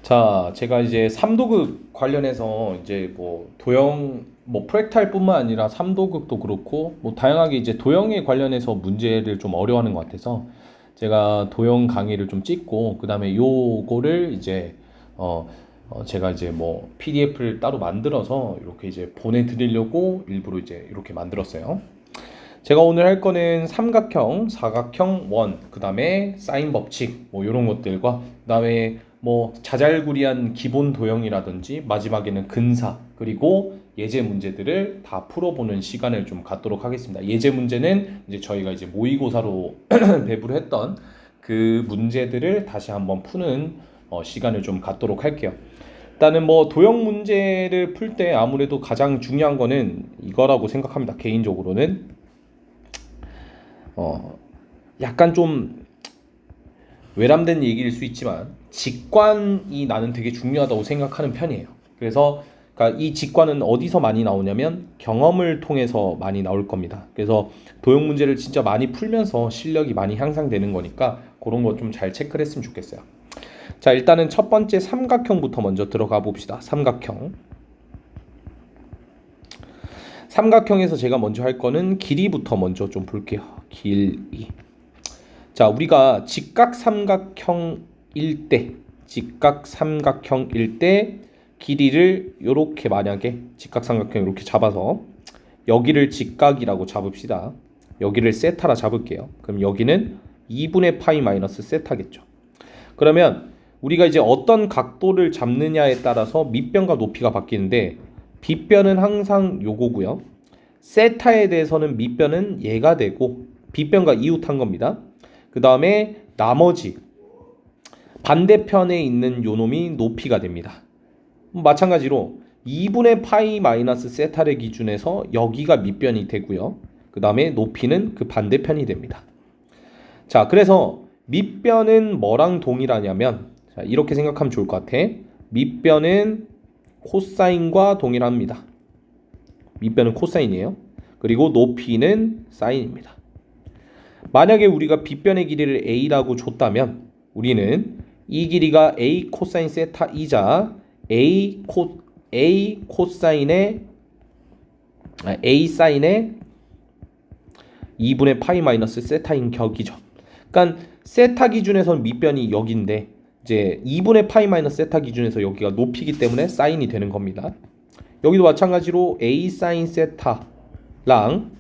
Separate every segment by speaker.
Speaker 1: 자, 제가 이제 3도극 관련해서 이제 뭐 도형 뭐 프랙탈뿐만 아니라 3도극도 그렇고 뭐 다양하게 이제 도형에 관련해서 문제를 좀 어려워하는 것 같아서 제가 도형 강의를 좀 찍고 그다음에 요거를 이제 제가 이제 뭐 PDF를 따로 만들어서 이렇게 이제 보내드리려고 일부러 이제 이렇게 만들었어요. 제가 오늘 할 거는 삼각형, 사각형, 원, 그 다음에 사인 법칙, 뭐 이런 것들과 그 다음에 뭐 자잘구리한 기본 도형이라든지 마지막에는 근사 그리고 예제 문제들을 다 풀어보는 시간을 좀 갖도록 하겠습니다. 예제 문제는 이제 저희가 이제 모의고사로 배부를 했던 그 문제들을 다시 한번 푸는 시간을 좀 갖도록 할게요. 일단은 뭐 도형 문제를 풀 때 아무래도 가장 중요한 거는 이거라고 생각합니다. 개인적으로는 약간 좀 외람된 얘기일 수 있지만 직관이 나는 되게 중요하다고 생각하는 편이에요. 그래서 그러니까 이 직관은 어디서 많이 나오냐면 경험을 통해서 많이 나올 겁니다. 그래서 도형 문제를 진짜 많이 풀면서 실력이 많이 향상되는 거니까 그런 거 좀 잘 체크를 했으면 좋겠어요. 자, 일단은 첫 번째 삼각형부터 먼저 들어가 봅시다. 삼각형. 삼각형에서 제가 먼저 할 거는 길이부터 먼저 좀 볼게요. 길이. 자, 우리가 직각삼각형일 때 길이를 요렇게 만약에 직각삼각형 이렇게 잡아서 여기를 직각이라고 잡읍시다. 여기를 세타라 잡을게요. 그럼 여기는 2분의 파이 마이너스 세타겠죠. 그러면 우리가 이제 어떤 각도를 잡느냐에 따라서 밑변과 높이가 바뀌는데 빗변은 항상 요거고요. 세타에 대해서는 밑변은 얘가 되고 빗변과 이웃한 겁니다. 그 다음에 나머지 반대편에 있는 요놈이 높이가 됩니다. 마찬가지로 2분의 파이 마이너스 세타를 기준해서 여기가 밑변이 되고요. 그 다음에 높이는 그 반대편이 됩니다. 자, 그래서 밑변은 뭐랑 동일하냐면 자, 이렇게 생각하면 좋을 것 같아. 밑변은 코사인과 동일합니다. 밑변은 코사인이에요. 그리고 높이는 사인입니다. 만약에 우리가 빗변의 길이를 a라고 줬다면 우리는 이 길이가 a 코사인 세타이자 a 코사인의 a 사인의 2분의 파이 마이너스 세타인 격이죠. 그러니까 세타 기준에서는 밑변이 여기인데 이제 2분의 파이 마이너스 세타 기준에서 여기가 높이기 때문에 사인이 되는 겁니다. 여기도 마찬가지로 a 사인 세타랑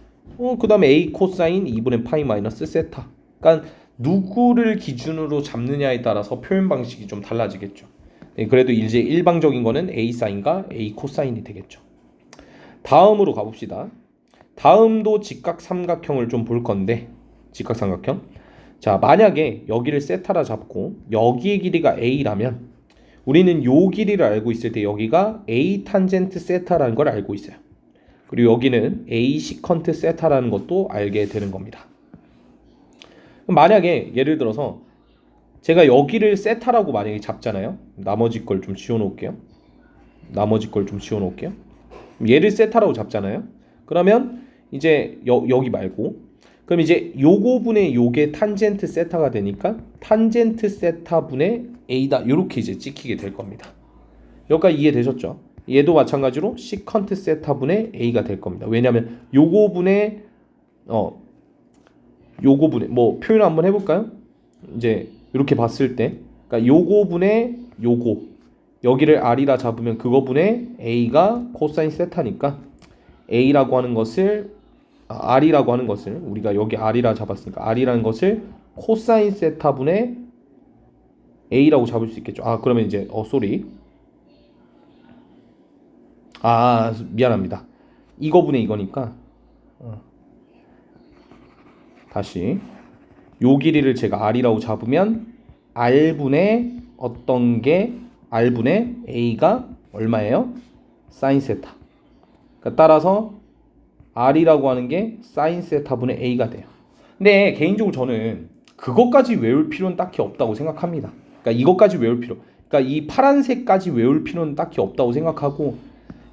Speaker 1: 그 다음에 a 코사인 2분의 파이 마이너스 세타. 그러니까 누구를 기준으로 잡느냐에 따라서 표현 방식이 좀 달라지겠죠. 그래도 이제 일방적인 거는 a 사인과 a 코사인이 되겠죠. 다음으로 가봅시다. 다음도 직각삼각형을 좀 볼 건데 직각삼각형. 자, 만약에 여기를 세타라 잡고 여기의 길이가 a라면 우리는 요 길이를 알고 있을 때 여기가 a 탄젠트 세타라는 걸 알고 있어요. 그리고 여기는 a 시컨트 세타라는 것도 알게 되는 겁니다. 만약에 예를 들어서 제가 여기를 세타라고 만약에 잡잖아요. 나머지 걸 좀 지워놓을게요. 얘를 세타라고 잡잖아요. 그러면 이제 여기 말고 그럼 이제 요거분의 요게 탄젠트 세타가 되니까 탄젠트 세타분의 a다 이렇게 이제 찍히게 될 겁니다. 여기까지 이해되셨죠? 얘도 마찬가지로 시컨트 세타분의 a가 될 겁니다. 왜냐하면 요거분의 뭐 표현 한번 해볼까요? 이제 이렇게 봤을 때 그러니까 요거분의 요거 여기를 r이라 잡으면 그거분의 a가 코사인 세타니까 a라고 하는 것을 r이라고 하는 것을 우리가 여기 r이라 잡았으니까 r이라는 것을 코사인 세타분의 a라고 잡을 수 있겠죠. 그러면 이제 미안합니다. 이거분의 이거니까 다시 요 길이를 제가 r이라고 잡으면 r분의 어떤 게 r분의 a가 얼마예요? 사인 세타. 그러니까 따라서 r이라고 하는 게 사인 세타분의 a가 돼요. 근데 개인적으로 저는 그것까지 외울 필요는 딱히 없다고 생각합니다. 그러니까 이것까지 외울 필요, 그러니까 이 파란색까지 외울 필요는 딱히 없다고 생각하고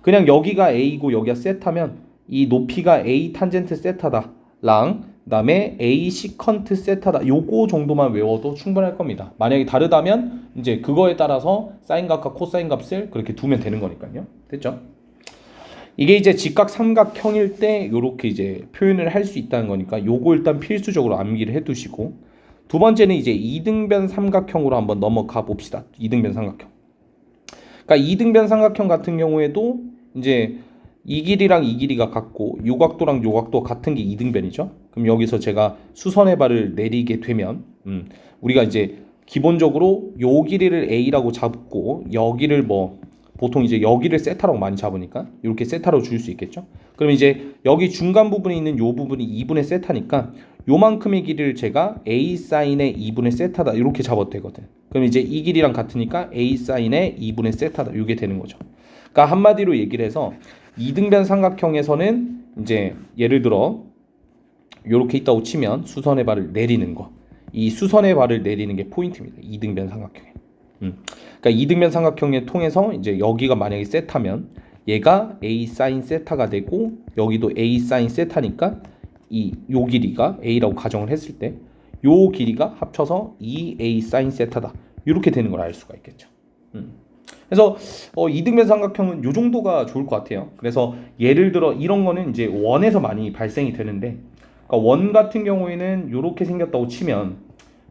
Speaker 1: 그냥 여기가 a고 여기가 세타면 이 높이가 a 탄젠트 세타다랑 그다음에 A 시컨트 세타다. 요거 정도만 외워도 충분할 겁니다. 만약에 다르다면 이제 그거에 따라서 사인 값과 코사인 값을 그렇게 두면 되는 거니까요. 됐죠? 이게 이제 직각 삼각형일 때 요렇게 이제 표현을 할 수 있다는 거니까 요거 일단 필수적으로 암기를 해 두시고, 두 번째는 이제 이등변 삼각형으로 한번 넘어가 봅시다. 이등변 삼각형. 그러니까 이등변 삼각형 같은 경우에도 이제 이 길이랑 이 길이가 같고 요 각도랑 요 각도 같은 게 이등변이죠. 그럼 여기서 제가 수선의 발을 내리게 되면 우리가 이제 기본적으로 요 길이를 A라고 잡고 여기를 뭐 보통 이제 여기를 세타라고 많이 잡으니까 이렇게 세타로 줄 수 있겠죠. 그럼 이제 여기 중간 부분에 있는 요 부분이 2분의 세타니까 요만큼의 길이를 제가 A 사인의 2분의 세타다 이렇게 잡아도 되거든. 그럼 이제 이 길이랑 같으니까 A 사인의 2분의 세타다 이게 되는 거죠. 그러니까 한마디로 얘기를 해서 이등변 삼각형에서는 이제 예를 들어 이렇게 있다고 치면 수선의 발을 내리는 거, 이 수선의 발을 내리는 게 포인트입니다. 이등변 삼각형에. 그러니까 이등변 삼각형에 통해서 이제 여기가 만약에 세타면 얘가 A 사인 세타가 되고 여기도 A 사인 세타니까 요 길이가 A라고 가정을 했을 때 요 길이가 합쳐서 2A 사인 세타다 이렇게 되는 걸 알 수가 있겠죠. 그래서 이등변 삼각형은 요 정도가 좋을 것 같아요. 그래서 예를 들어 이런 거는 이제 원에서 많이 발생이 되는데, 그러니까 원 같은 경우에는 요렇게 생겼다고 치면,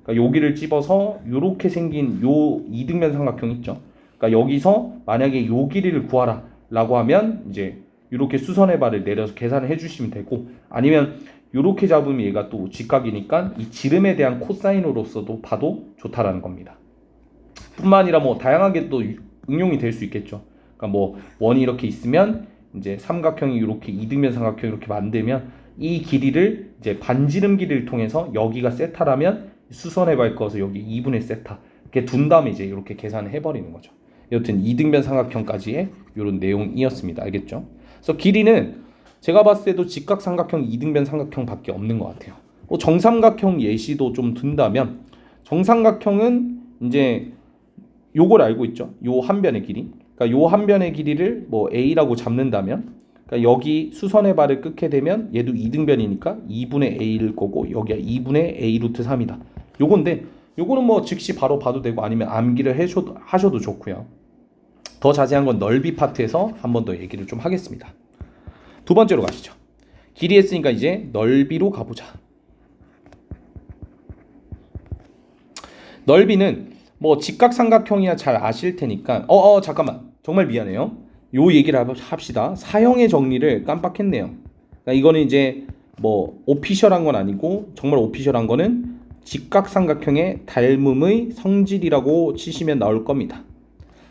Speaker 1: 그러니까 여기를 집어서 요렇게 생긴 요 이등변 삼각형 있죠. 그러니까 여기서 만약에 요 길이를 구하라 라고 하면 이제 요렇게 수선의 발을 내려서 계산을 해주시면 되고, 아니면 요렇게 잡으면 얘가 또 직각이니까 이 지름에 대한 코사인으로서도 봐도 좋다라는 겁니다. 뿐만 아니라 뭐 다양하게 또 응용이 될 수 있겠죠. 그러니까 뭐 원이 이렇게 있으면 이제 삼각형이 이렇게 이등변 삼각형 이렇게 만들면 이 길이를 이제 반지름 길이를 통해서 여기가 세타라면 수선의 발 거서 여기 2분의 세타 이렇게 둔 다음에 이제 이렇게 계산을 해버리는 거죠. 여튼 이등변 삼각형까지의 이런 내용이었습니다. 알겠죠? 그래서 길이는 제가 봤을 때도 직각삼각형, 이등변 삼각형밖에 없는 것 같아요. 정삼각형 예시도 좀 둔다면 정삼각형은 이제 요걸 알고 있죠. 요 한 변의 길이. 그러니까 요 한 변의 길이를 뭐 A라고 잡는다면, 그러니까 여기 수선의 발을 끊게 되면 얘도 이등변이니까 2분의 A일 거고 여기가 2분의 A 루트 3이다. 요건데 요거는 뭐 즉시 바로 봐도 되고 아니면 암기를 하셔도 좋고요. 더 자세한 건 넓이 파트에서 한 번 더 얘기를 좀 하겠습니다. 두 번째로 가시죠. 길이 했으니까 이제 넓이로 가보자. 넓이는 뭐 직각삼각형이야 잘 아실 테니까 잠깐만 정말 미안해요. 요 얘기를 합시다. 사형의 정리를 깜빡했네요. 그러니까 이거는 이제 뭐 오피셜한 건 아니고 정말 오피셜한 거는 직각삼각형의 닮음의 성질이라고 치시면 나올 겁니다.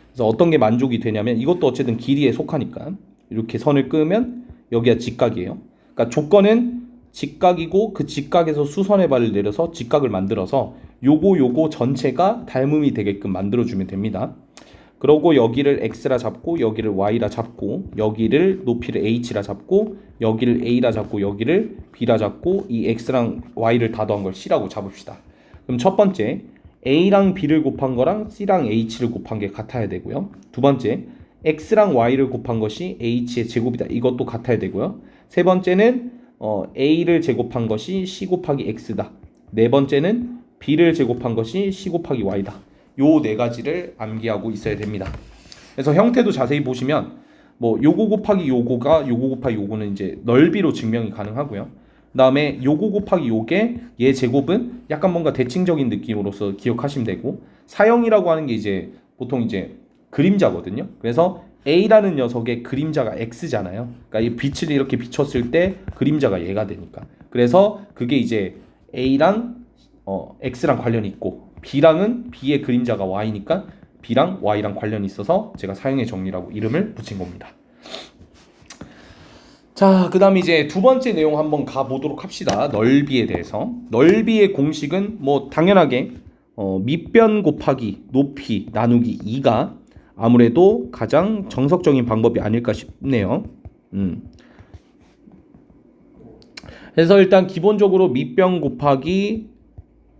Speaker 1: 그래서 어떤 게 만족이 되냐면 이것도 어쨌든 길이에 속하니까 이렇게 선을 끄면 여기가 직각이에요. 그러니까 조건은 직각이고 그 직각에서 수선의 발을 내려서 직각을 만들어서 요거 전체가 닮음이 되게끔 만들어주면 됩니다. 그러고 여기를 x라 잡고 여기를 y라 잡고 여기를 높이를 h라 잡고 여기를 a라 잡고 여기를 b라 잡고 이 x랑 y를 다 더한 걸 c라고 잡읍시다. 그럼 첫 번째 a랑 b를 곱한 거랑 c랑 h를 곱한 게 같아야 되고요. 두 번째 x랑 y를 곱한 것이 h의 제곱이다. 이것도 같아야 되고요. 세 번째는 a를 제곱한 것이 c 곱하기 x다. 네 번째는 b를 제곱한 것이 c 곱하기 y다. 요 네 가지를 암기하고 있어야 됩니다. 그래서 형태도 자세히 보시면 뭐 요거 곱하기 요거가 요거 곱하기 요거는 이제 넓이로 증명이 가능하고요. 그다음에 요거 곱하기 요게 얘 제곱은 약간 뭔가 대칭적인 느낌으로서 기억하시면 되고, 사형이라고 하는 게 이제 보통 이제 그림자거든요. 그래서 A라는 녀석의 그림자가 X잖아요. 그러니까 이 빛을 이렇게 비췄을 때 그림자가 얘가 되니까. 그래서 그게 이제 A랑 X랑 관련이 있고 B랑은 B의 그림자가 Y니까 B랑 Y랑 관련이 있어서 제가 사형의 정리라고 이름을 붙인 겁니다. 자, 그 다음에 이제 두 번째 내용 한번 가보도록 합시다. 넓이에 대해서. 넓이의 공식은 뭐 당연하게 밑변 곱하기 높이 나누기 2가 아무래도 가장 정석적인 방법이 아닐까 싶네요. 그래서 일단 기본적으로 밑변 곱하기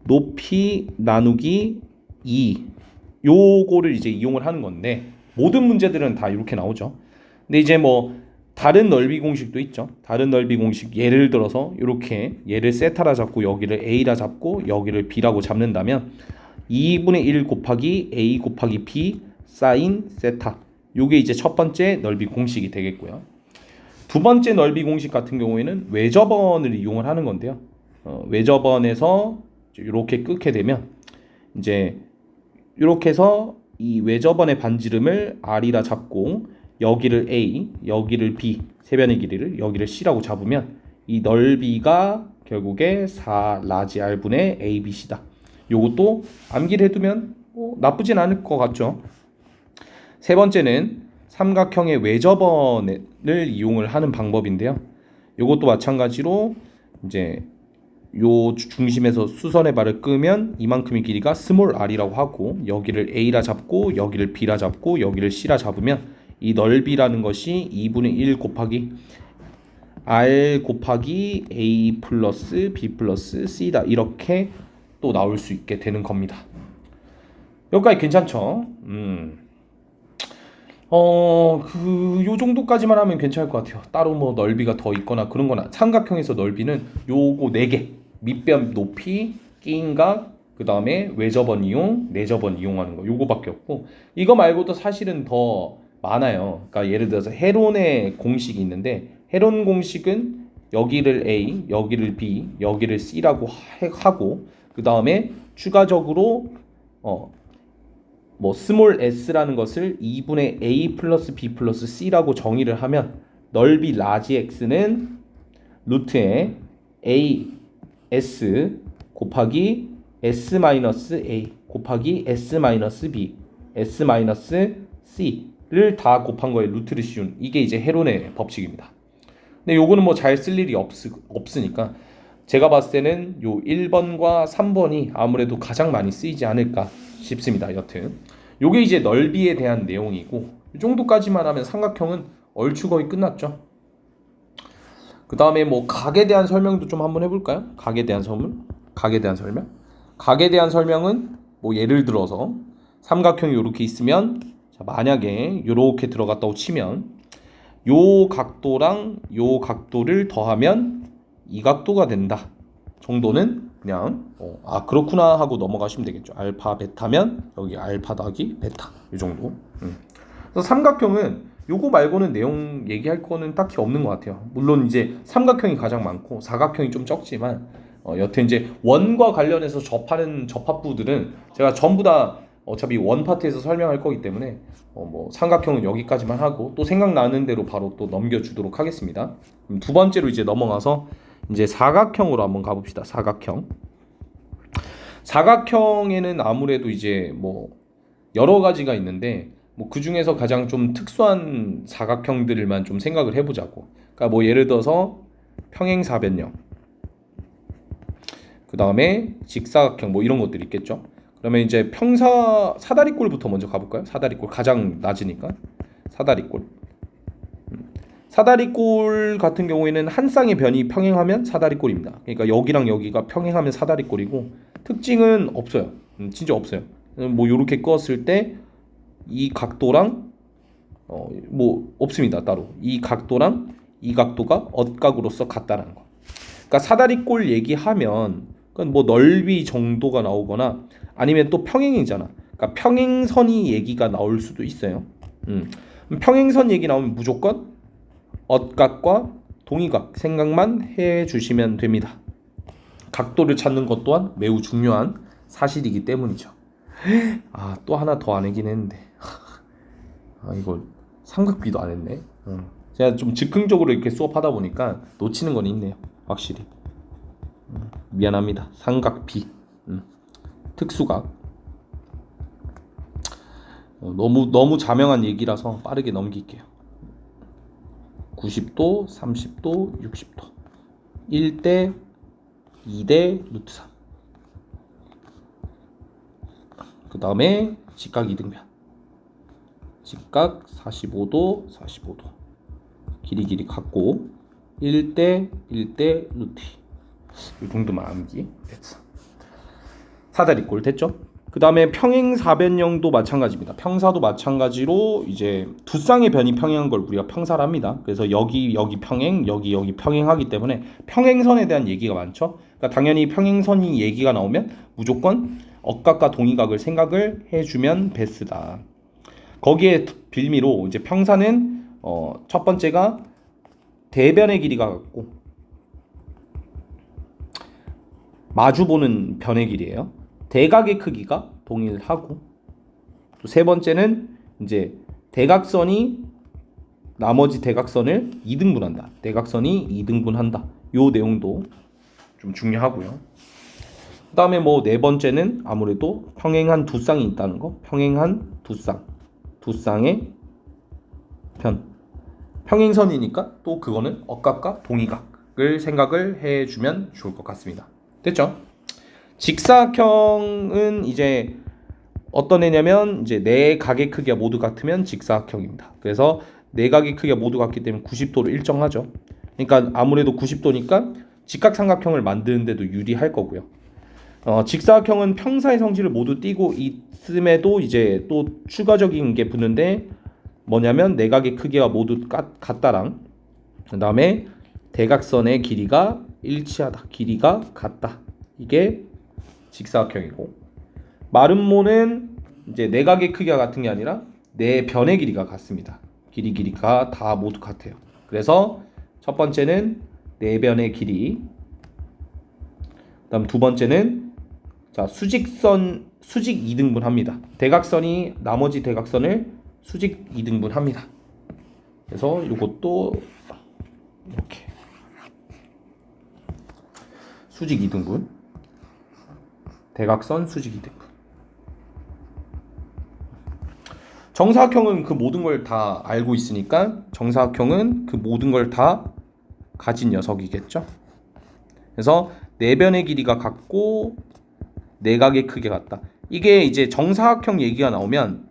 Speaker 1: 높이 나누기 2 요거를 이제 이용을 하는 건데 모든 문제들은 다 이렇게 나오죠. 근데 이제 뭐 다른 넓이 공식도 있죠. 다른 넓이 공식 예를 들어서 이렇게 얘를 세타라 잡고 여기를 a라 잡고 여기를 b라고 잡는다면 2분의 1 곱하기 a 곱하기 b 사인 세타, 요게 이제 첫 번째 넓이 공식이 되겠고요. 두 번째 넓이 공식 같은 경우에는 외접원을 이용을 하는 건데요. 외접원에서 이렇게 끊게 되면 이제 이렇게 해서 이 외접원의 반지름을 r이라 잡고 여기를 a, 여기를 b, 세 변의 길이를 여기를 c라고 잡으면 이 넓이가 결국에 4 라지 r분의 abc다. 요것도 암기를 해두면 나쁘진 않을 것 같죠. 세 번째는 삼각형의 외접원을 이용을 하는 방법인데요. 요것도 마찬가지로 이제 요 중심에서 수선의 발을 끄면 이만큼의 길이가 스몰 r이라고 하고 여기를 a라 잡고 여기를 b라 잡고 여기를 c라 잡으면 이 넓이라는 것이 2분의 1 곱하기 r 곱하기 a 플러스 b 플러스 c다. 이렇게 또 나올 수 있게 되는 겁니다. 여기까지 괜찮죠? 요 정도까지만 하면 괜찮을 것 같아요. 따로 뭐 넓이가 더 있거나 그런 거나. 삼각형에서 넓이는 요거 4개. 밑변 높이, 끼인각, 그 다음에 외접원 이용, 내접원 이용하는 거. 요거밖에 없고. 이거 말고도 사실은 더 많아요. 그러니까 예를 들어서 헤론의 공식이 있는데, 헤론 공식은 여기를 A, 여기를 B, 여기를 C라고 하고, 그 다음에 추가적으로 뭐 스몰 s라는 것을 2분의 a 플러스 b 플러스 c라고 정의를 하면 넓이 라지 x는 루트에 a s 곱하기 s 마이너스 a 곱하기 s 마이너스 b s 마이너스 c를 다 곱한 거에 루트를 씌운, 이게 이제 헤론의 법칙입니다. 근데 요거는 뭐 잘 쓸 일이 없으니까 제가 봤을 때는 요 1번과 3번이 아무래도 가장 많이 쓰이지 않을까 싶습니다. 여튼 요게 이제 넓이에 대한 내용이고, 이 정도까지만 하면 삼각형은 얼추 거의 끝났죠. 그 다음에 뭐 각에 대한 설명도 좀 한번 해볼까요? 각에 대한 설명? 각에 대한 설명은 뭐 예를 들어서 삼각형이 이렇게 있으면, 자, 만약에 이렇게 들어갔다고 치면 요 각도랑 요 각도를 더하면 이 각도가 된다 정도는 그냥 그렇구나 하고 넘어가시면 되겠죠. 알파 베타면 여기 알파 더하기 베타, 이 정도. 그래서 삼각형은 요거 말고는 내용 얘기할 거는 딱히 없는 것 같아요. 물론 이제 삼각형이 가장 많고 사각형이 좀 적지만 여튼 이제 원과 관련해서 접하는 접합부들은 제가 전부 다 어차피 원 파트에서 설명할 거기 때문에 뭐 삼각형은 여기까지만 하고 또 생각나는 대로 바로 또 넘겨주도록 하겠습니다. 두 번째로 이제 넘어가서 이제 사각형으로 한번 가봅시다. 사각형에는 아무래도 이제 뭐 여러 가지가 있는데 뭐 그 중에서 가장 좀 특수한 사각형들만 좀 생각을 해보자고. 그러니까 뭐 예를 들어서 평행사변형, 그 다음에 직사각형 뭐 이런 것들이 있겠죠. 그러면 이제 사다리꼴부터 먼저 가볼까요? 사다리꼴 가장 낮으니까. 사다리꼴 같은 경우에는 한 쌍의 변이 평행하면 사다리꼴입니다. 그러니까 여기랑 여기가 평행하면 사다리꼴이고, 특징은 없어요. 진짜 없어요. 뭐 요렇게 껐을 때 이 각도랑 뭐 없습니다. 따로 이 각도랑 이 각도가 엇각으로서 같다라는 거. 그러니까 사다리꼴 얘기하면 뭐 넓이 정도가 나오거나 아니면 또 평행이잖아. 그러니까 평행선이 얘기가 나올 수도 있어요. 평행선 얘기 나오면 무조건 엇각과 동의각 생각만 해주시면 됩니다. 각도를 찾는 것 또한 매우 중요한 사실이기 때문이죠. 또 하나 더 안 하긴 했는데 이거 삼각비도 안 했네. 제가 좀 즉흥적으로 이렇게 수업하다 보니까 놓치는 건 있네요. 확실히 미안합니다. 삼각비, 특수각. 너무 자명한 얘기라서 빠르게 넘길게요. 90도, 30도, 60도 1대 2대 루트 3. 그 다음에 직각 이등변, 직각 45도 45도 길이 같고 1대 1대 루트 2. 이 정도만 암기 됐어. 사다리꼴 됐죠? 그 다음에 평행사변형도 마찬가지입니다. 평사도 마찬가지로 이제 두 쌍의 변이 평행한 걸 우리가 평사를 합니다. 그래서 여기 평행, 여기 평행하기 때문에 평행선에 대한 얘기가 많죠. 그러니까 당연히 평행선이 얘기가 나오면 무조건 억각과 동의각을 생각을 해주면 베스트다. 거기에 빌미로 이제 평사는 첫 번째가 대변의 길이가 같고 마주보는 변의 길이에요. 대각의 크기가 동일하고 또 세 번째는 이제 대각선이 나머지 대각선을 2등분한다. 대각선이 2등분한다. 요 내용도 좀 중요하고요. 그 다음에 뭐 네 번째는 아무래도 평행한 두 쌍이 있다는 거. 평행한 두 쌍의 편. 평행선이니까 또 그거는 억각과 동의각을 생각을 해주면 좋을 것 같습니다. 됐죠? 직사각형은 이제 어떤 애냐면 이제 네 각의 크기가 모두 같으면 직사각형입니다. 그래서 네 각의 크기가 모두 같기 때문에 90도로 일정하죠. 그러니까 아무래도 90도니까 직각삼각형을 만드는데도 유리할 거고요. 직사각형은 평사의 성질을 모두 띠고 있음에도 이제 또 추가적인 게 붙는데 뭐냐면 네 각의 크기가 모두 같다랑 그 다음에 대각선의 길이가 일치하다. 길이가 같다. 이게 직사각형이고 마름모는 이제 네 각의 크기가 같은 게 아니라 네 변의 길이가 같습니다. 길이가 다 모두 같아요. 그래서 첫 번째는 네 변의 길이, 그다음 두 번째는 자 수직 2등분 합니다. 대각선이 나머지 대각선을 수직 2등분 합니다. 그래서 이것도 이렇게 수직 2등분, 대각선 수직 2등분. 정사각형은 그 모든 걸 다 알고 있으니까 정사각형은 그 모든 걸 다 가진 녀석이겠죠. 그래서 네 변의 길이가 같고 네 각의 크기가 같다. 이게 이제 정사각형 얘기가 나오면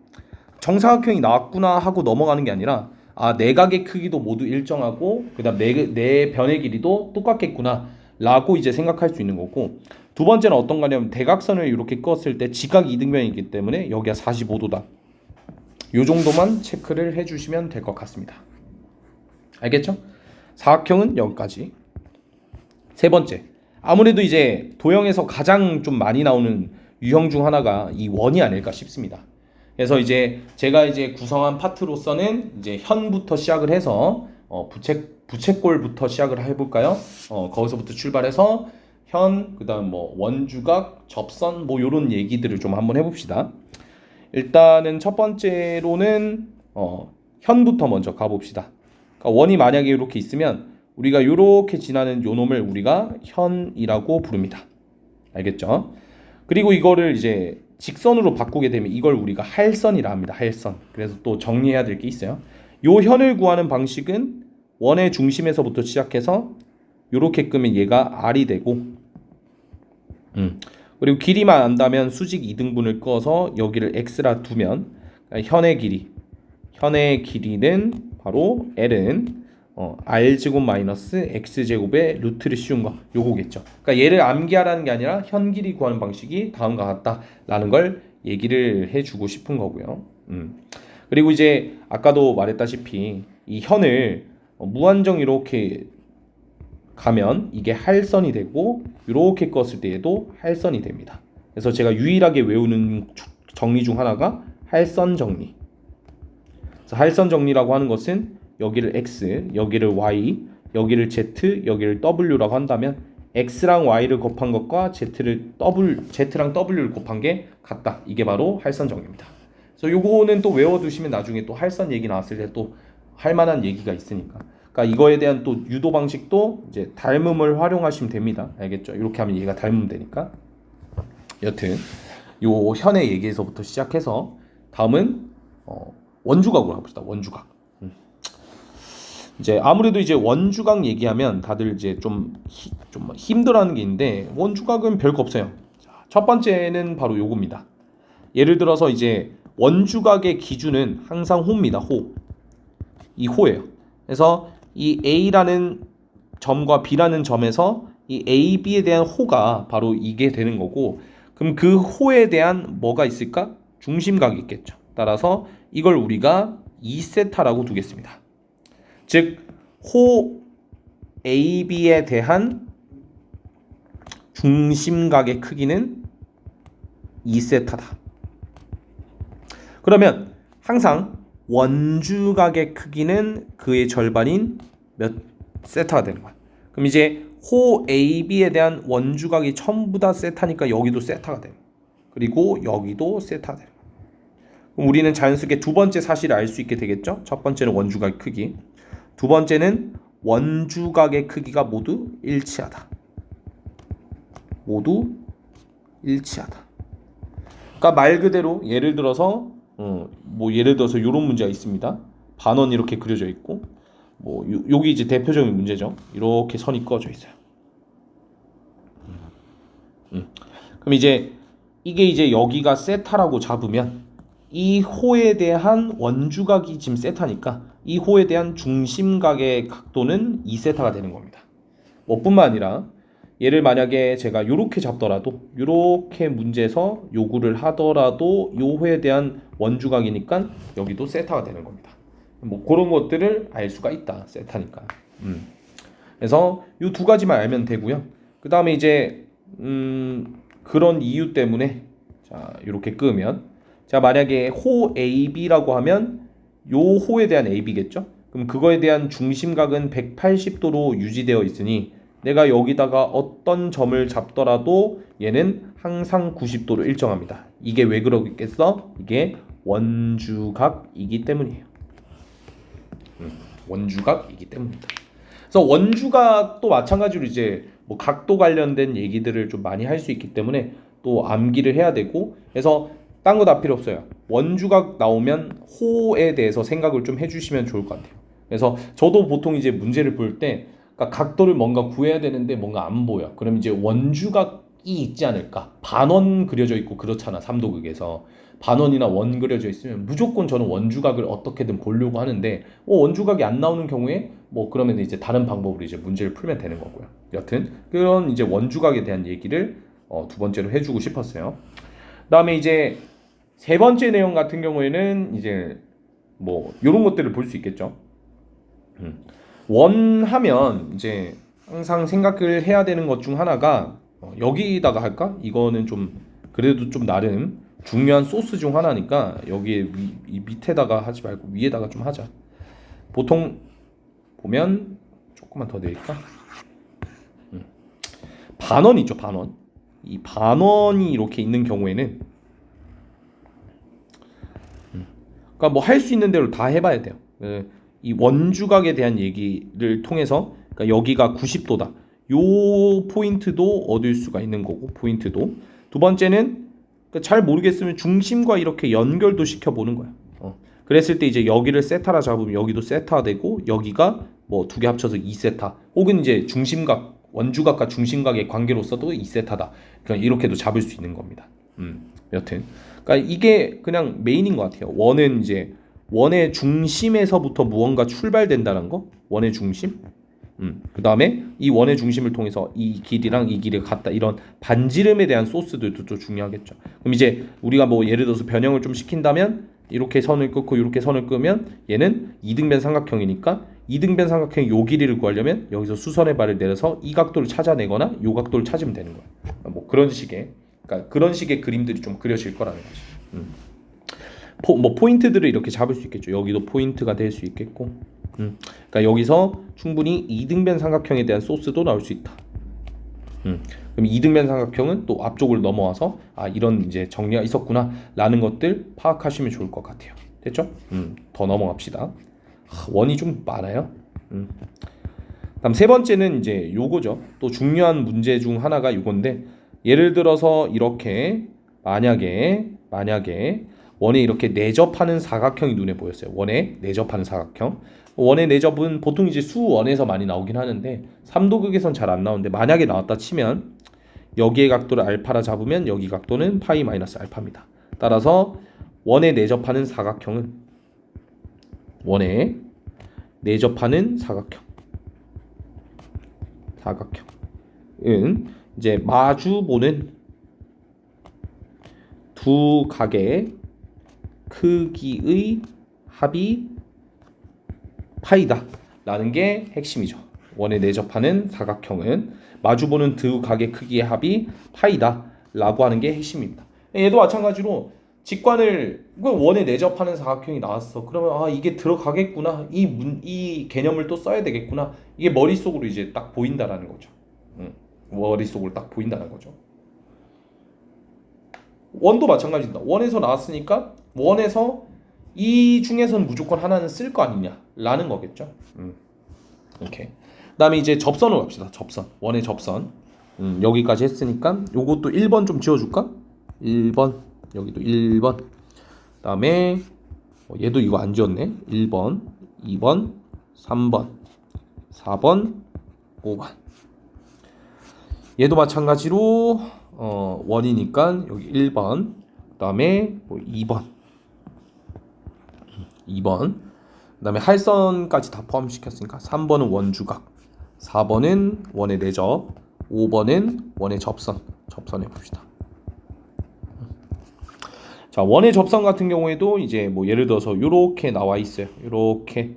Speaker 1: 정사각형이 나왔구나 하고 넘어가는 게 아니라 네 각의 크기도 모두 일정하고 그다음 네 변의 길이도 똑같겠구나 라고 이제 생각할 수 있는 거고, 두 번째는 어떤 거냐면 대각선을 이렇게 껐을 때 지각 2등변이기 때문에 여기가 45도다. 요 정도만 체크를 해주시면 될 것 같습니다. 알겠죠? 사각형은 여기까지. 세 번째, 아무래도 이제 도형에서 가장 좀 많이 나오는 유형 중 하나가 이 원이 아닐까 싶습니다. 그래서 이제 제가 이제 구성한 파트로서는 이제 현부터 시작을 해서 부채꼴부터 시작을 해볼까요? 거기서부터 출발해서 현, 그다음 뭐 원주각, 접선 뭐 요런 얘기들을 좀 한번 해봅시다. 일단은 첫 번째로는 현부터 먼저 가봅시다. 그러니까 원이 만약에 이렇게 있으면 우리가 이렇게 지나는 요 놈을 우리가 현이라고 부릅니다. 알겠죠? 그리고 이거를 이제 직선으로 바꾸게 되면 이걸 우리가 할선이라 합니다. 할선. 그래서 또 정리해야 될 게 있어요. 요 현을 구하는 방식은 원의 중심에서부터 시작해서 요렇게 끄면 얘가 R이 되고 그리고 길이만 안다면 수직 2등분을 꺼서 여기를 X라 두면 현의 길이는 바로 L은 R제곱 마이너스 X제곱의 루트를 씌운 거 요거겠죠. 그러니까 얘를 암기하라는 게 아니라 현 길이 구하는 방식이 다음과 같다라는 걸 얘기를 해주고 싶은 거고요. 그리고 이제 아까도 말했다시피 이 현을 무한정 이렇게 가면 이게 할선이 되고 이렇게 껐을 때에도 할선이 됩니다. 그래서 제가 유일하게 외우는 정리 중 하나가 할선 정리. 그래서 할선 정리라고 하는 것은 여기를 X, 여기를 Y, 여기를 Z, 여기를 W라고 한다면 X랑 Y를 곱한 것과 Z랑 W를 곱한 게 같다. 이게 바로 할선 정리입니다. 그래서 요거는 또 외워두시면 나중에 또 할선 얘기 나왔을 때 또 할 만한 얘기가 있으니까. 그러니까 이거에 대한 또 유도 방식도 이제 닮음을 활용하시면 됩니다. 알겠죠? 이렇게 하면 얘가 닮으면 되니까. 여튼 요 현의 얘기에서부터 시작해서 다음은 원주각으로 가봅시다. 원주각. 이제 아무래도 이제 원주각 얘기하면 다들 이제 좀 힘들어하는 게 있는데 원주각은 별거 없어요. 자, 첫 번째는 바로 요겁니다. 예를 들어서 이제 원주각의 기준은 항상 호입니다. 호. 이 호예요. 그래서 이 A라는 점과 B라는 점에서 이 A, B에 대한 호가 바로 이게 되는 거고, 그럼 그 호에 대한 뭐가 있을까? 중심각이 있겠죠. 따라서 이걸 우리가 2세타라고 두겠습니다. 즉 호 AB에 대한 중심각의 크기는 2세타다. 그러면 항상 원주각의 크기는 그의 절반인 몇 세타가 되는 거야. 그럼 이제 호 AB에 대한 원주각이 전부 다 세타니까 여기도 세타가 돼요. 그리고 여기도 세타가 돼요. 그럼 우리는 자연스럽게 두 번째 사실을 알 수 있게 되겠죠. 첫 번째는 원주각의 크기, 두 번째는 원주각의 크기가 모두 일치하다. 모두 일치하다. 그러니까 말 그대로 예를 들어서 예를 들어서 이런 문제가 있습니다. 반원 이렇게 그려져 있고 여기 이제 대표적인 문제죠. 이렇게 선이 꺼져 있어요. 그럼 이제 이게 이제 여기가 세타라고 잡으면 이 호에 대한 원주각이 지금 세타니까 이 호에 대한 중심각의 각도는 2세타가 되는 겁니다. 뿐만 아니라 얘를 만약에 제가 이렇게 잡더라도 이렇게 문제에서 요구를 하더라도 요 호에 대한 원주각이니까 여기도 세타가 되는 겁니다. 그런 것들을 알 수가 있다. 세타니까. 그래서 이 두 가지만 알면 되고요. 그 다음에 이제 그런 이유 때문에 자 이렇게 끄면 자 만약에 호 AB라고 하면 요 호에 대한 AB겠죠. 그럼 그거에 대한 중심각은 180도로 유지되어 있으니 내가 여기다가 어떤 점을 잡더라도 얘는 항상 90도로 일정합니다. 이게 왜 그러겠어? 이게 원주각이기 때문이에요. 원주각이기 때문입니다. 그래서 원주각도 마찬가지로 이제 각도 관련된 얘기들을 좀 많이 할 수 있기 때문에 또 암기를 해야 되고, 그래서 딴 거 다 필요 없어요. 원주각 나오면 호에 대해서 생각을 좀 해주시면 좋을 것 같아요. 그래서 저도 보통 이제 문제를 볼 때 그러니까 각도를 뭔가 구해야 되는데 뭔가 안 보여. 그럼 이제 원주각이 있지 않을까? 반원 그려져 있고 그렇잖아. 삼도극에서 반원이나 원 그려져 있으면 무조건 저는 원주각을 어떻게든 보려고 하는데 원주각이 안 나오는 경우에 그러면 이제 다른 방법으로 이제 문제를 풀면 되는 거고요. 여튼 그런 이제 원주각에 대한 얘기를 두 번째로 해주고 싶었어요. 그다음에 이제 세 번째 내용 같은 경우에는 이제 이런 것들을 볼 수 있겠죠. 원하면 이제 항상 생각을 해야 되는 것 중 하나가 여기다가 할까? 이거는 좀 그래도 좀 나름 중요한 소스 중 하나니까 여기에 이 밑에다가 하지 말고 위에다가 좀 하자. 보통 보면 조금만 더 내릴까? 반원 있죠, 반원. 이 반원이 이렇게 있는 경우에는 그러니까 할 수 있는 대로 다 해봐야 돼요. 이 원주각에 대한 얘기를 통해서 그러니까 여기가 90도다. 요 포인트도 얻을 수가 있는 거고 포인트도. 두 번째는 그러니까 잘 모르겠으면 중심과 이렇게 연결도 시켜보는 거야. 그랬을 때 이제 여기를 세타라 잡으면 여기도 세타 되고 여기가 두 개 합쳐서 2세타 혹은 이제 중심각 원주각과 중심각의 관계로서도 2세타다. 그러니까 이렇게도 잡을 수 있는 겁니다. 여튼 그러니까 이게 그냥 메인인 것 같아요. 원은 이제 원의 중심에서부터 무언가 출발된다는 거. 원의 중심. 그 다음에 이 원의 중심을 통해서 이 길이랑 이 길이가 같다. 이런 반지름에 대한 소스들도 또 중요하겠죠. 그럼 이제 우리가 예를 들어서 변형을 좀 시킨다면 이렇게 선을 긋고 이렇게 선을 끄면 얘는 이등변 삼각형이니까 이등변 삼각형의 요 길이를 구하려면 여기서 수선의 발을 내려서 이 각도를 찾아내거나 요 각도를 찾으면 되는 거야. 그런 식의 그러니까 그런 식의 그림들이 좀 그려질 거라는 거지. 포인트들을 이렇게 잡을 수 있겠죠. 여기도 포인트가 될 수 있겠고, 그러니까 여기서 충분히 이등변 삼각형에 대한 소스도 나올 수 있다. 그럼 이등변 삼각형은 또 앞쪽을 넘어와서 이런 이제 정리가 있었구나라는 것들 파악하시면 좋을 것 같아요. 됐죠? 더 넘어갑시다. 원이 좀 많아요. 다음 세 번째는 이제 요거죠. 또 중요한 문제 중 하나가 요건데 예를 들어서 이렇게 만약에 원에 이렇게 내접하는 사각형이 눈에 보였어요. 원에 내접하는 사각형. 원의 내접은 보통 이제 수원에서 많이 나오긴 하는데 삼도극에선 잘 안 나오는데 만약에 나왔다 치면 여기의 각도를 알파라 잡으면 여기 각도는 파이 마이너스 알파입니다. 따라서 원에 내접하는 사각형은 원에 내접하는 사각형은 이제 마주 보는 두 각의 크기의 합이 파이다 라는 게 핵심이죠. 원에 내접하는 사각형은 마주보는 두 각의 크기의 합이 파이다 라고 하는 게 핵심입니다. 얘도 마찬가지로 직관을 원에 내접하는 사각형이 나왔어. 그러면 아 이게 들어가겠구나. 이 개념을 또 써야 되겠구나. 이게 머릿속으로 이제 딱 보인다라는 거죠. 머릿속으로 딱 보인다는 거죠. 원도 마찬가지입니다. 원에서 나왔으니까 원에서 이 중에선 무조건 하나는 쓸 거 아니냐라는 거겠죠. 이렇게. 그다음에 이제 접선으로 갑시다. 접선. 원의 접선. 여기까지 했으니까 요것도 1번 좀 지워줄까? 1번. 여기도 1번. 그다음에 얘도 이거 안 지웠네. 1번, 2번, 3번, 4번, 5번. 얘도 마찬가지로 원이니까 여기 1번. 그다음에 2번. 2번. 그다음에 할선까지 다 포함시켰으니까 3번은 원주각, 4번은 원의 내접, 5번은 원의 접선. 접선해 봅시다. 자, 원의 접선 같은 경우에도 이제 뭐 예를 들어서 이렇게 나와 있어요. 이렇게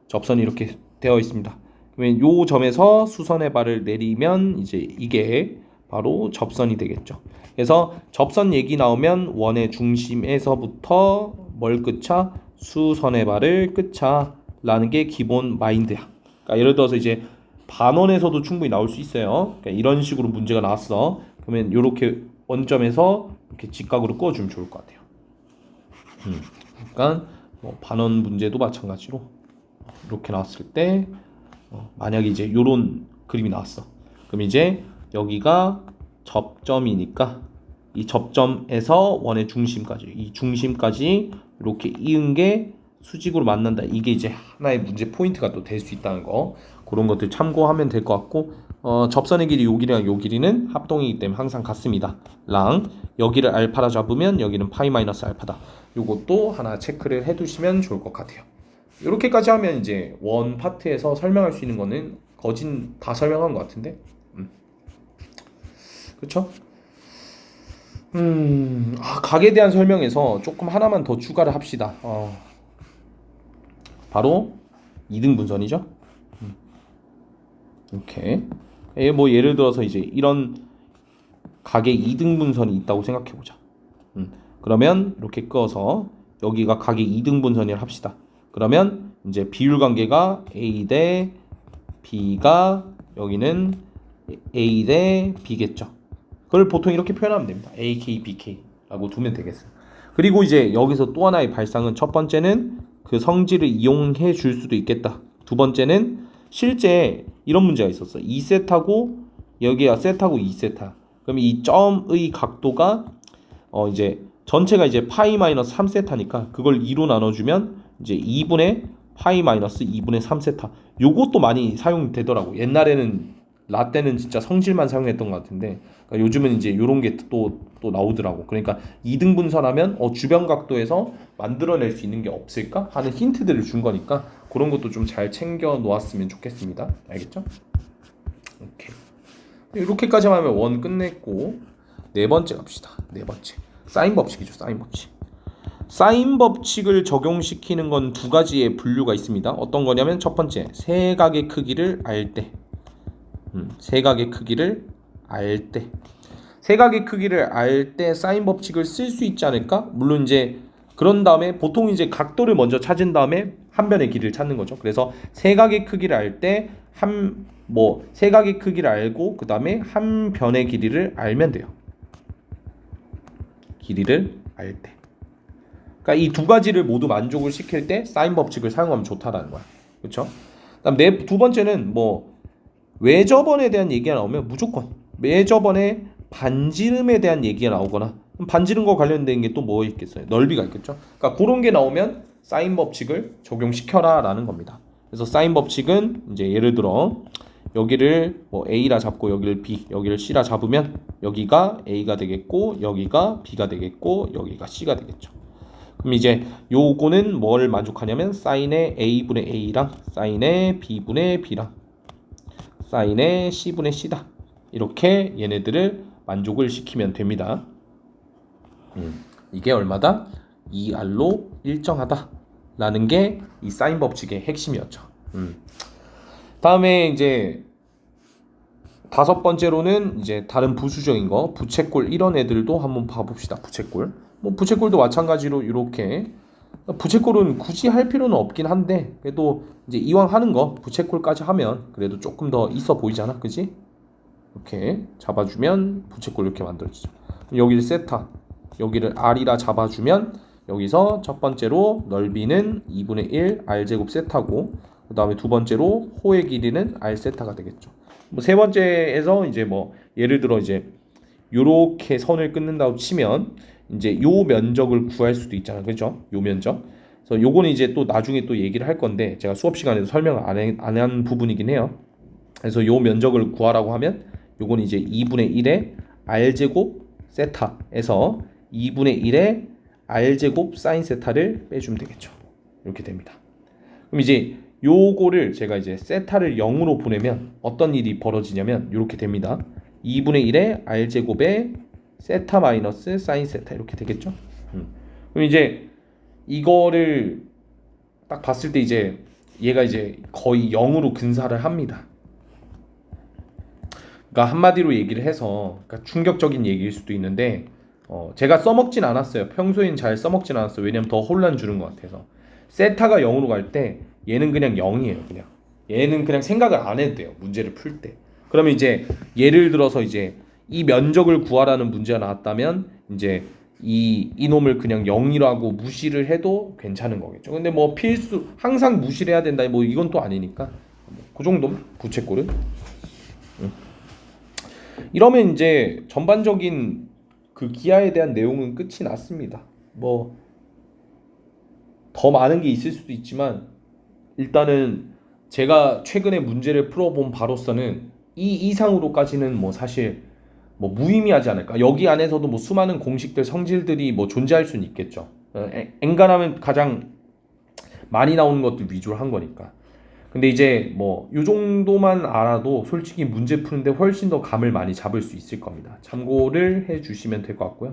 Speaker 1: 접선이 이렇게 되어 있습니다. 그러면 요 점에서 수선의 발을 내리면 이제 이게 바로 접선이 되겠죠. 그래서 접선 얘기 나오면 원의 중심에서부터 뭘 끝차? 수선의 발을 끝차 라는 게 기본 마인드야. 그러니까 예를 들어서 이제 반원에서도 충분히 나올 수 있어요. 그러니까 이런 식으로 문제가 나왔어. 그러면 이렇게 원점에서 이렇게 직각으로 그어주면 좋을 것 같아요. 그러니까 뭐 반원 문제도 마찬가지로 이렇게 나왔을 때 만약에 이제 이런 그림이 나왔어. 그럼 이제 여기가 접점이니까 이 접점에서 원의 중심까지, 이 중심까지 이렇게 이은 게 수직으로 만난다. 이게 이제 하나의 문제 포인트가 또 될 수 있다는 거. 그런 것들 참고하면 될 것 같고, 접선의 길이 요 길이랑 요 길이는 합동이기 때문에 항상 같습니다. 랑 여기를 알파라 잡으면 여기는 파이 마이너스 알파다. 요것도 하나 체크를 해두시면 좋을 것 같아요. 이렇게까지 하면 이제 원 파트에서 설명할 수 있는 거는 거진 다 설명한 것 같은데, 그렇죠? 각에 대한 설명에서 조금 하나만 더 추가를 합시다. 바로 이등분선이죠. 이렇게 뭐 예를 들어서 이제 이런 각의 이등분선이 있다고 생각해 보자. 그러면 이렇게 끄어서 여기가 각의 이등분선이라 합시다. 그러면 이제 비율 관계가 A 대 B가 여기는 A 대 B겠죠. 그걸 보통 이렇게 표현하면 됩니다. AK, BK라고 두면 되겠어요. 그리고 이제 여기서 또 하나의 발상은 첫 번째는 그 성질을 이용해 줄 수도 있겠다. 두 번째는 실제 이런 문제가 있었어. 2세타고 여기가 세타고 2세타. 그럼 이 점의 각도가 이제 전체가 이제 파이 마이너스 3세타니까 그걸 2로 나눠주면 이제 2분의 파이 마이너스 2분의 3세타. 요것도 많이 사용되더라고. 옛날에는 라떼는 진짜 성질만 사용했던 것 같은데 그러니까 요즘은 이제 요런 게 또 나오더라고. 그러니까 2등분선하면 주변 각도에서 만들어낼 수 있는 게 없을까 하는 힌트들을 준 거니까 그런 것도 좀 잘 챙겨 놓았으면 좋겠습니다. 알겠죠? 오케이. 이렇게까지 하면 원 끝냈고 네 번째 갑시다. 네 번째 사인 법칙이죠. 사인 법칙. 사인 법칙을 적용시키는 건 두 가지의 분류가 있습니다. 어떤 거냐면 첫 번째 세각의 크기를 알 때. 세각의 크기를 알 때. 세각의 크기를 알 때 사인 법칙을 쓸 수 있지 않을까? 물론 이제 그런 다음에 보통 이제 각도를 먼저 찾은 다음에 한 변의 길이를 찾는 거죠. 그래서 세각의 크기를 알 때 세각의 크기를 알고 그 다음에 한 변의 길이를 알면 돼요. 길이를 알 때. 그러니까 이 두 가지를 모두 만족을 시킬 때 사인 법칙을 사용하면 좋다라는 거야. 그렇죠? 그다음 두 번째는 외접원에 대한 얘기가 나오면 무조건 외접원의 반지름에 대한 얘기가 나오거나 반지름과 관련된 게 또 뭐 있겠어요? 넓이가 있겠죠. 그러니까 그런 게 나오면 사인 법칙을 적용시켜라 라는 겁니다. 그래서 사인 법칙은 이제 예를 들어 여기를 A라 잡고 여기를 B, 여기를 C라 잡으면 여기가 A가 되겠고 여기가 B가 되겠고 여기가 C가 되겠죠. 그럼 이제 요거는 뭘 만족하냐면 사인의 A분의 A랑 사인의 B분의 B랑 사인의 C분의 C다. 이렇게 얘네들을 만족을 시키면 됩니다. 이게 얼마다? 2R로 일정하다 라는 게 이 사인 법칙의 핵심이었죠. 다음에 이제 다섯 번째로는 이제 다른 부수적인 거, 부채꼴 이런 애들도 한번 봐봅시다. 부채꼴. 뭐 부채꼴도 마찬가지로 이렇게, 부채꼴은 굳이 할 필요는 없긴 한데 그래도 이제 이왕 하는 거 부채꼴까지 하면 그래도 조금 더 있어 보이잖아, 그지? 이렇게 잡아주면 부채꼴 이렇게 만들어지죠. 여기를 세타, 여기를 R이라 잡아주면 여기서 첫 번째로 넓이는 2분의 1 R제곱 세타고, 그 다음에 두 번째로 호의 길이는 R 세타가 되겠죠. 뭐 세 번째에서 이제 뭐 예를 들어 이제 요렇게 선을 끊는다고 치면 이제 요 면적을 구할 수도 있잖아, 그죠? 요 면적. 그래서 요거는 이제 또 나중에 또 얘기를 할 건데 제가 수업 시간에도 설명을 안 한 부분이긴 해요. 그래서 요 면적을 구하라고 하면 요건 이제 2분의 1의 R제곱 세타에서 2분의 1의 R제곱 사인 세타를 빼주면 되겠죠. 이렇게 됩니다. 그럼 이제 요거를 제가 이제 세타를 0으로 보내면 어떤 일이 벌어지냐면 이렇게 됩니다. 2분의 1의 R제곱의 세타 마이너스 사인 세타 이렇게 되겠죠. 그럼 이제 이거를 딱 봤을 때 이제 얘가 이제 거의 0으로 근사를 합니다. 그러니까 한마디로 얘기를 해서, 그러니까 충격적인 얘기일 수도 있는데 제가 써먹진 않았어요. 평소엔 잘 써먹진 않았어요. 왜냐면 더 혼란 주는 것 같아서. 세타가 0으로 갈 때 얘는 그냥 0이에요. 그냥 얘는 그냥 생각을 안 해도 돼요. 문제를 풀 때. 그러면 이제 예를 들어서 이제 이 면적을 구하라는 문제가 나왔다면 이제 이놈을 그냥 0이라고 무시를 해도 괜찮은 거겠죠. 근데 뭐 필수 항상 무시를 해야 된다 뭐 이건 또 아니니까 그 정도면 부채꼴은. 이러면 이제 전반적인 그 기하에 대한 내용은 끝이 났습니다. 뭐 더 많은 게 있을 수도 있지만 일단은 제가 최근에 문제를 풀어본 바로서는 이 이상으로까지는 뭐 사실 뭐 무의미하지 않을까. 여기 안에서도 뭐 수많은 공식들, 성질들이 뭐 존재할 수는 있겠죠. 엔간하면 가장 많이 나오는 것들 위주로 한 거니까. 근데 이제 뭐 요 정도만 알아도 솔직히 문제 푸는데 훨씬 더 감을 많이 잡을 수 있을 겁니다. 참고를 해주시면 될 것 같고요.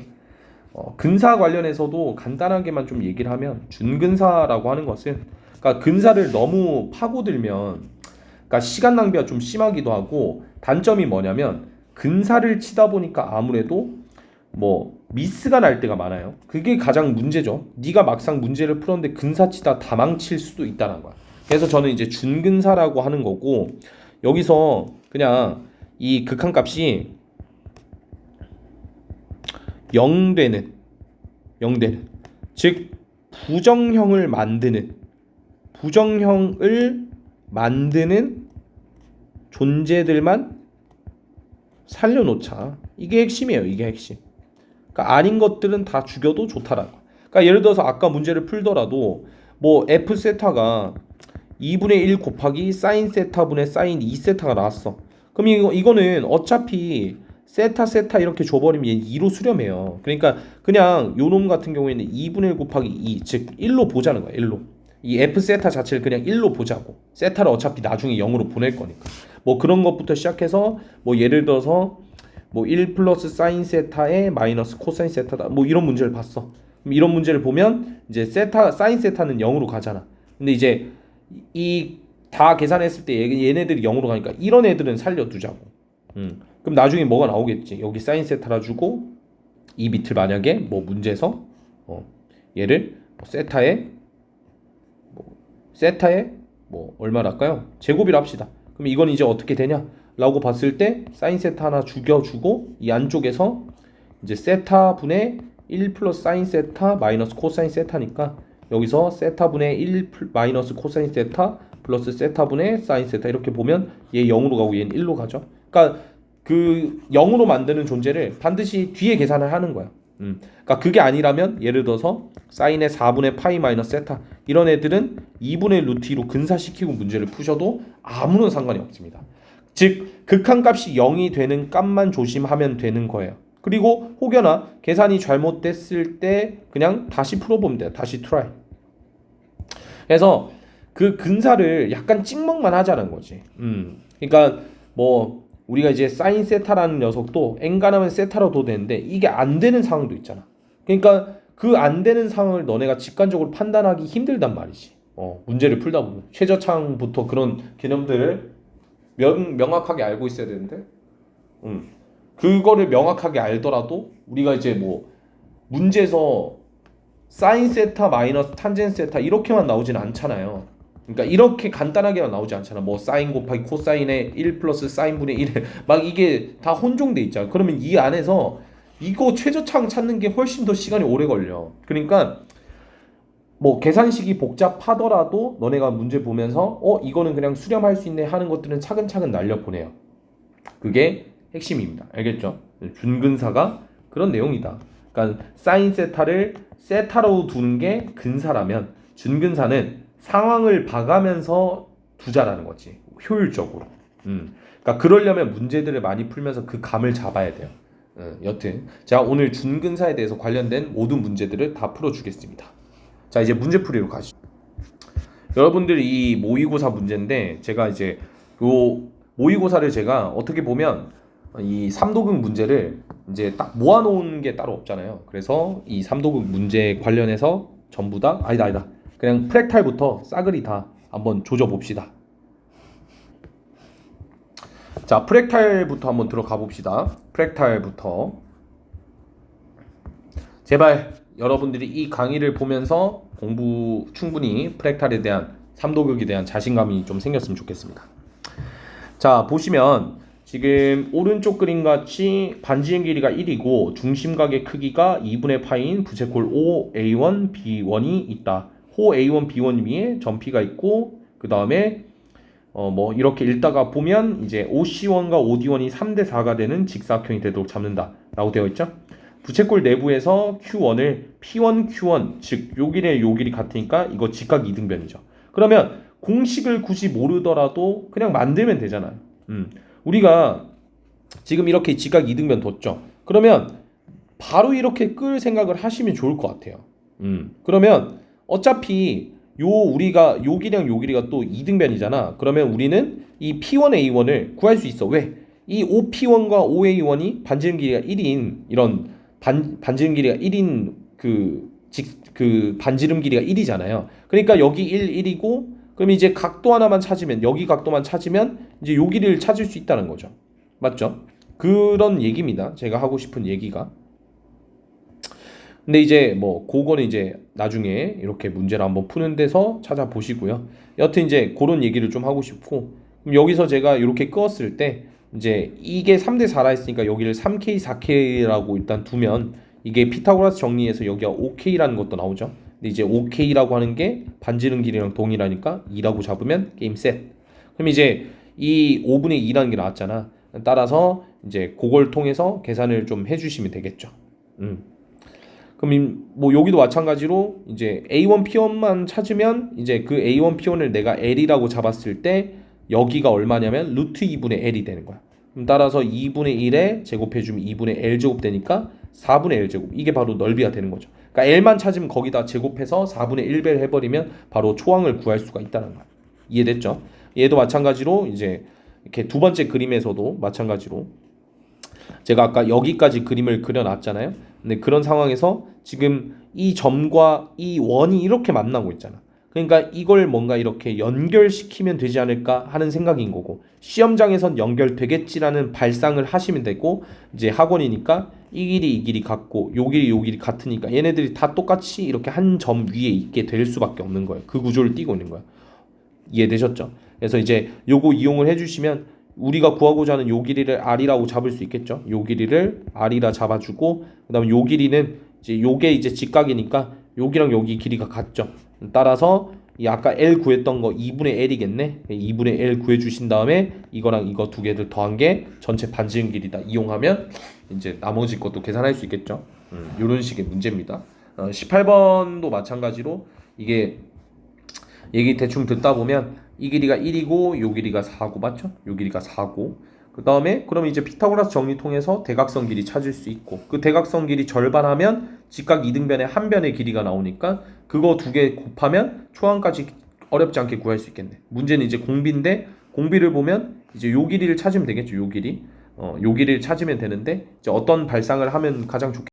Speaker 1: 근사 관련해서도 간단하게만 좀 얘기를 하면 준근사라고 하는 것은, 그러니까 근사를 너무 파고들면 그러니까 시간 낭비가 좀 심하기도 하고, 단점이 뭐냐면 근사를 치다 보니까 아무래도 뭐 미스가 날 때가 많아요. 그게 가장 문제죠. 네가 막상 문제를 풀었는데 근사 치다 다 망칠 수도 있다는 거야. 그래서 저는 이제 준근사라고 하는 거고, 여기서 그냥 이 극한값이 0되는 즉 부정형을 만드는 존재들만 살려놓자. 이게 핵심이에요. 이게 핵심. 그러니까 아닌 것들은 다 죽여도 좋다라고. 그러니까 예를 들어서 아까 문제를 풀더라도 뭐 f 세타가 2분의 1 곱하기 사인 세타분의 사인 2 세타가 나왔어. 그럼 이거는 어차피 세타 이렇게 줘버리면 얘 2로 수렴해요. 그러니까 그냥 요놈 같은 경우에는 2분의 1 곱하기 2, 즉 1로 보자는 거야. 1로. 이 f 세타 자체를 그냥 1로 보자고. 세타를 어차피 나중에 0으로 보낼 거니까. 뭐 그런 것부터 시작해서 뭐 예를 들어서 뭐 1 플러스 사인 세타에 마이너스 코사인 세타다. 뭐 이런 문제를 봤어. 그럼 이런 문제를 보면 이제 사인 세타는 0으로 가잖아. 근데 이제 이 다 계산했을 때 얘네들이 0으로 가니까 이런 애들은 살려두자고. 그럼 나중에 뭐가 나오겠지. 여기 사인 세타라 주고 이 밑을 만약에 뭐 문제에서 얘를 세타에 뭐 얼마랄까요? 제곱이라 합시다. 그럼 이건 이제 어떻게 되냐? 라고 봤을 때 사인 세타 하나 죽여주고 이 안쪽에서 이제 세타 분의 1 플러스 사인 세타 마이너스 코사인 세타니까 여기서 세타분의 1 마이너스 코사인 세타 플러스 세타분의 사인 세타 이렇게 보면 얘 0으로 가고 얘는 1로 가죠. 그러니까 그 0으로 만드는 존재를 반드시 뒤에 계산을 하는 거야. 그러니까 그게 아니라면 예를 들어서 사인의 4분의 파이 마이너스 세타 이런 애들은 2분의 루트 2로 근사시키고 문제를 푸셔도 아무런 상관이 없습니다. 즉 극한값이 0이 되는 값만 조심하면 되는 거예요. 그리고 혹여나 계산이 잘못됐을 때 그냥 다시 풀어보면 돼요. 다시 트라이. 그래서 그 근사를 약간 찍먹만 하자는 거지. 그러니까 뭐 우리가 이제 사인 세타라는 녀석도 엔간하면 세타로 둬도 되는데 이게 안 되는 상황도 있잖아. 그러니까 그 안 되는 상황을 너네가 직관적으로 판단하기 힘들단 말이지. 문제를 풀다 보면 최저창부터 그런 개념들을 명확하게 알고 있어야 되는데, 그거를 명확하게 알더라도 우리가 이제 뭐 문제에서 사인 세타 마이너스 탄젠 세타 이렇게만 나오진 않잖아요. 그러니까 이렇게 간단하게만 나오지 않잖아. 뭐 사인 곱하기 코사인의 1 플러스 사인분의 1 막 이게 다 혼종돼 있잖아. 그러면 이 안에서 이거 최저창 찾는 게 훨씬 더 시간이 오래 걸려. 그러니까 뭐 계산식이 복잡하더라도 너네가 문제 보면서 이거는 그냥 수렴할 수 있네 하는 것들은 차근차근 날려보내요. 그게 핵심입니다. 알겠죠? 준근사가 그런 내용이다. 그러니까 사인 세타를 세타로 두는 게 근사라면 준근사는 상황을 봐가면서 두자라는 거지. 효율적으로. 그러니까 그러려면 문제들을 많이 풀면서 그 감을 잡아야 돼요. 여튼 제가 오늘 준근사에 대해서 관련된 모든 문제들을 다 풀어주겠습니다. 자, 이제 문제풀이로 가시죠. 여러분들 이 모의고사 문제인데 제가 이제 요 모의고사를 제가 어떻게 보면 이 3도극 문제를 이제 딱 모아놓은 게 따로 없잖아요. 그래서 이 3도극 문제 관련해서 전부 다 아니다 그냥 프랙탈부터 싸그리 다 한번 조져봅시다. 자, 프랙탈부터 한번 들어가 봅시다. 프랙탈부터 제발 여러분들이 이 강의를 보면서 공부 충분히 프랙탈에 대한 3도극에 대한 자신감이 좀 생겼으면 좋겠습니다. 자, 보시면 지금 오른쪽 그림 같이 반지름 길이가 1이고 중심각의 크기가 2분의 파인 부채꼴 OA1, B1이 있다. 호 A1, B1 위에 점피가 있고 그 다음에 뭐 이렇게 읽다가 보면 이제 OC1과 OD1이 3대 4가 되는 직사각형이 되도록 잡는다 라고 되어 있죠. 부채꼴 내부에서 Q1을 P1, Q1 즉 요 길이에 요 길이 같으니까 이거 직각 이등변이죠. 그러면 공식을 굳이 모르더라도 그냥 만들면 되잖아요. 우리가 지금 이렇게 직각 이등변 뒀죠. 그러면 바로 이렇게 끌 생각을 하시면 좋을 것 같아요. 그러면 어차피 우리가 요 길이랑 요 길이가 또 이등변이잖아. 그러면 우리는 이 P1A1을 구할 수 있어. 왜? 이 OP1과 OA1이 반지름 길이가 1인 이런 반지름 길이가 1인 그 반지름 길이가 1이잖아요. 그러니까 여기 1이고 그럼 이제 각도 하나만 찾으면 여기 각도만 찾으면 이제 요 길이를 찾을 수 있다는 거죠. 맞죠? 그런 얘기입니다. 제가 하고 싶은 얘기가. 근데 이제 뭐 그거는 이제 나중에 이렇게 문제를 한번 푸는 데서 찾아보시고요. 여튼 이제 그런 얘기를 좀 하고 싶고 그럼 여기서 제가 이렇게 끄었을 때 이제 이게 3대 4라 했으니까 여기를 3K, 4K라고 일단 두면 이게 피타고라스 정리해서 여기가 5K라는 것도 나오죠. 근데 이제 5K라고 하는 게 반지름 길이랑 동일하니까 2라고 잡으면 게임 셋. 그럼 이제 이 5분의 2라는 게 나왔잖아. 따라서 이제 그걸 통해서 계산을 좀 해주시면 되겠죠. 그럼 뭐 여기도 마찬가지로 이제 A1 P1만 찾으면 이제 그 A1 P1을 내가 L이라고 잡았을 때 여기가 얼마냐면 루트 2분의 L이 되는 거야. 그럼 따라서 2분의 1에 제곱해주면 2분의 L 제곱 되니까 4분의 L 제곱. 이게 바로 넓이가 되는 거죠. 그러니까 L만 찾으면 거기다 제곱해서 4분의 1배를 해버리면 바로 초항을 구할 수가 있다는 거야. 이해됐죠? 얘도 마찬가지로 이제 이렇게 두 번째 그림에서도 마찬가지로 제가 아까 여기까지 그림을 그려놨잖아요. 근데 그런 상황에서 지금 이 점과 이 원이 이렇게 만나고 있잖아. 그러니까 이걸 뭔가 이렇게 연결시키면 되지 않을까 하는 생각인 거고 시험장에선 연결되겠지라는 발상을 하시면 되고 이제 학원이니까 이 길이 같고 요 길이 같으니까 얘네들이 다 똑같이 이렇게 한 점 위에 있게 될 수밖에 없는 거예요. 그 구조를 띠고 있는 거야. 이해되셨죠? 그래서 이제 요거 이용을 해주시면 우리가 구하고자 하는 요 길이를 R이라고 잡을 수 있겠죠. 요 길이를 R이라 잡아주고 그다음에 요 길이는 이제 요게 이제 직각이니까 여기랑 여기 길이가 같죠. 따라서 이 아까 L 구했던 거 2분의 L이겠네. 2분의 L 구해주신 다음에 이거랑 이거 두 개를 더한 게 전체 반지름 길이다. 이용하면 이제 나머지 것도 계산할 수 있겠죠. 이런 식의 문제입니다. 18번도 마찬가지로 이게 얘기 대충 듣다 보면 이 길이가 1이고 요 길이가 4고 맞죠? 요 길이가 4고 그 다음에 그러면 이제 피타고라스 정리 통해서 대각선 길이 찾을 수 있고 그 대각선 길이 절반하면 직각 이등변의 한 변의 길이가 나오니까 그거 두 개 곱하면 초항까지 어렵지 않게 구할 수 있겠네. 문제는 이제 공비인데 공비를 보면 이제 요 길이를 찾으면 되겠죠. 요 길이 요 길이를 찾으면 되는데 이제 어떤 발상을 하면 가장 좋겠